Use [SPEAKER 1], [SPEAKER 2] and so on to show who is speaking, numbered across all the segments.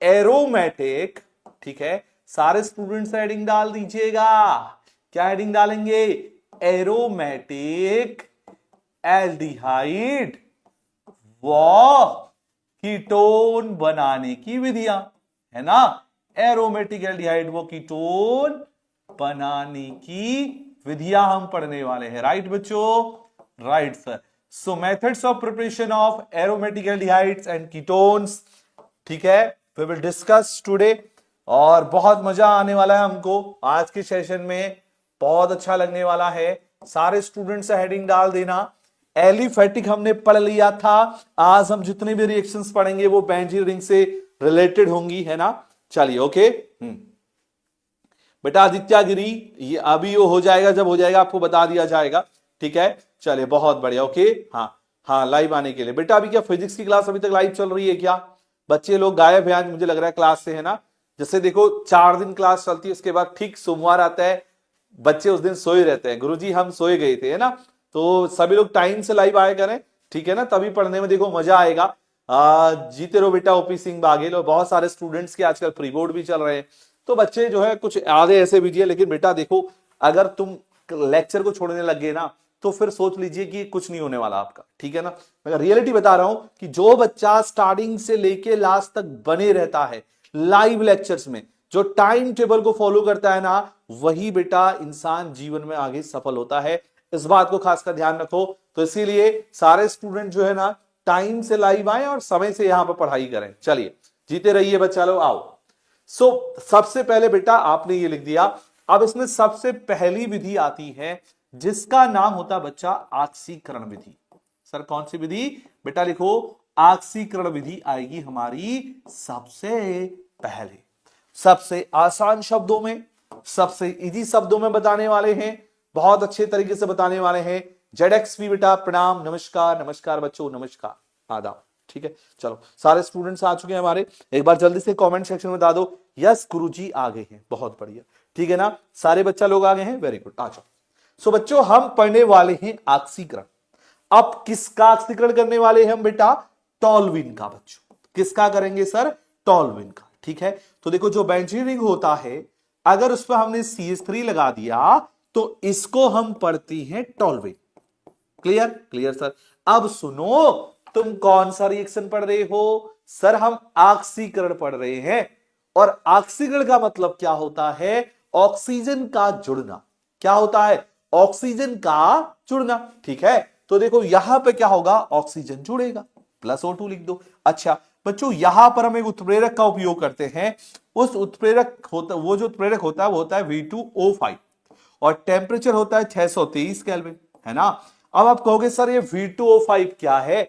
[SPEAKER 1] Aromatic, ठीक है, सारे स्टूडेंट्स हेडिंग डाल दीजिएगा। क्या हेडिंग डालेंगे? एरोमेटिक एल्डिहाइड व कीटोन बनाने की विधियां, है ना। एरोमेटिक एल्डिहाइड व कीटोन बनाने की विधियां हम पढ़ने वाले हैं। राइट बच्चों? Right sir. So methods of preparation of aromatic aldehydes and ketones, ठीक है, वी विल डिस्कस टुडे। और बहुत मजा आने वाला है हमको आज के सेशन में, बहुत अच्छा लगने वाला है। सारे स्टूडेंट्स से हेडिंग डाल देना। एलिफेटिक हमने पढ़ लिया था, आज हम जितने भी रिएक्शंस पढ़ेंगे वो बेंजीन रिंग से रिलेटेड होंगी, है ना। चलिए ओके। बेटा आदित्यागिरी ये अभी वो हो जाएगा, जब हो जाएगा आपको बता दिया जाएगा, ठीक है। चलिए बहुत बढ़िया, ओके। हाँ हाँ, लाइव आने के लिए। बेटा अभी क्या फिजिक्स की क्लास अभी तक लाइव चल रही है क्या? बच्चे लोग गायब हैं आज, मुझे लग रहा है क्लास से, है ना। जैसे देखो 4 दिन क्लास चलती है, उसके बाद ठीक सोमवार आता है, बच्चे उस दिन सोए रहते हैं, गुरुजी हम सोए गए थे, है ना। तो सभी लोग टाइम से लाइव आया करें, ठीक है ना, तभी पढ़ने में देखो मजा आएगा। जीते रहो बेटा ओपी सिंह बाघेल। और बहुत सारे स्टूडेंट्स के आजकल प्री बोर्ड भी चल रहे हैं, तो बच्चे जो है कुछ आधे ऐसे बिजी है। लेकिन बेटा देखो, अगर तुम लेक्चर को छोड़ने लग गए ना, तो फिर सोच लीजिए कि कुछ नहीं होने वाला आपका, ठीक है ना। मैं रियलिटी बता रहा हूं कि जो बच्चा स्टार्टिंग से लेके लास्ट तक बने रहता है लाइव लेक्चर्स में, जो टाइम टेबल को फॉलो करता है ना, वही बेटा इंसान जीवन में आगे सफल होता है। इस बात को खासकर ध्यान रखो। तो इसीलिए सारे स्टूडेंट जो है ना, टाइम से लाइव आए और समय से यहां पर पढ़ाई करें। चलिए जीते रहिए बच्चा लोग, आओ। सबसे पहले बेटा आपने ये लिख दिया। अब इसमें सबसे पहली विधि आती है जिसका नाम होता है बच्चा आक्सीकरण विधि। सर कौन सी विधि? बेटा लिखो, आक्सीकरण विधि आएगी हमारी सबसे पहले। सबसे आसान शब्दों में, सबसे इजी शब्दों में बताने वाले हैं, बहुत अच्छे तरीके से बताने वाले हैं। जेडएक्सपी बेटा प्रणाम, नमस्कार नमस्कार बच्चों, नमस्कार, आदाब, ठीक है। चलो सारे स्टूडेंट्स आ चुके हैं हमारे, एक बार जल्दी से कमेंट सेक्शन में बता दो यस गुरुजी आ गए हैं, बहुत बढ़िया, ठीक है ना। सारे बच्चा लोग आ गए हैं, वेरी गुड, आ जाओ। सो बच्चों हम पढ़ने वाले हैं आक्सीकरण। अब किसका आक्सीकरण करने वाले हैं हम बेटा? टॉल्यूइन का। बच्चों किसका करेंगे सर? टॉल्यूइन का, ठीक है। तो देखो जो बेंजीन रिंग होता है, अगर उस पर हमने CH3 लगा दिया तो इसको हम पढ़ते हैं टॉल्यूइन। क्लियर? Clear sir. अब सुनो, तुम कौन सा रिएक्शन पढ़ रहे हो? सर हम आक्सीकरण पढ़ रहे हैं। और आक्सीकरण का मतलब क्या होता है? ऑक्सीजन का जुड़ना। क्या होता है? ऑक्सीजन का जुड़ना, ठीक है। तो देखो यहां पे क्या होगा? ऑक्सीजन जुड़ेगा, +O2 लिख दो। अच्छा बच्चों, यहां पर हम एक उत्प्रेरक का उपयोग करते हैं। उस उत्प्रेरक होता, वो जो उत्प्रेरक होता है वो होता है V2O5 और टेम्परेचर होता है 623 केल्विन, है ना। अब आप कहोगे सर ये V2O5 क्या है?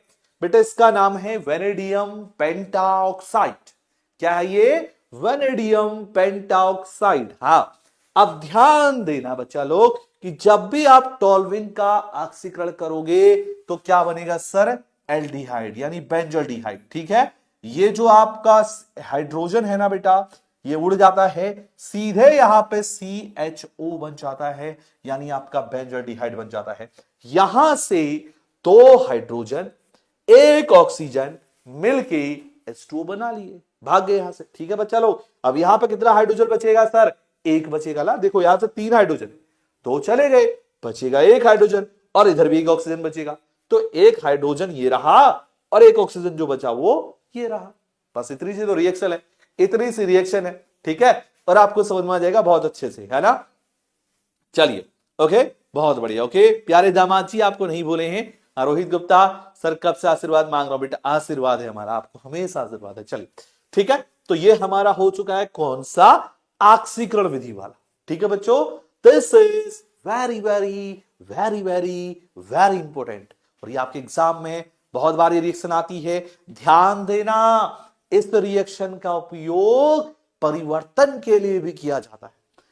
[SPEAKER 1] बेटा इसका नाम है वेनेडियम पेंटाऑक्साइड। क्या है ये? Vanadium pentoxide. हाँ, अब ध्यान देना बच्चा लोग कि जब भी आप टॉल्यूइन का ऑक्सीकरण करोगे तो क्या बनेगा सर? एल्डिहाइड यानी बेंजोल्डिहाइड, ठीक है। ये जो आपका हाइड्रोजन है ना बेटा, ये उड़ जाता है सीधे यहां पे CHO बन जाता है, यानी आपका बेंजोल्डिहाइड बन जाता है। यहां से 2 हाइड्रोजन 1 ऑक्सीजन मिलके H2O बना लिए, भाग गए यहां से, ठीक है बच्चा लोग। अब यहां पे कितना हाइड्रोजन बचेगा सर? 1 बचेगा ना। देखो यहां से 3 हाइड्रोजन, 2 चले गए, बचेगा 1 हाइड्रोजन, और इधर भी 1 ऑक्सीजन बचेगा। तो 1 हाइड्रोजन ये रहा और 1 ऑक्सीजन जो बचा वो ये रहा। बस इतनी सी तो रिएक्शन है, इतनी सी रिएक्शन है, ठीक है। और आपको समझ में आ जाएगा बहुत अच्छे से, है ना। चलिए ओके, बहुत बढ़िया। ओके प्यारे दामाद जी, आपको नहीं बोले हैं। रोहित गुप्ता सर कब से आशीर्वाद मांग रहा हूं? बेटा आशीर्वाद है हमारा, आपको हमेशा आशीर्वाद है। चलिए ठीक है, तो ये हमारा हो चुका है कौन सा? ऑक्सीकरण विधि वाला, ठीक है बच्चों। This is very very very very very important, और ये आपके एग्जाम में बहुत बार ये रिएक्शन आती है। ध्यान देना, इस रिएक्शन का उपयोग परिवर्तन के लिए भी किया जाता है।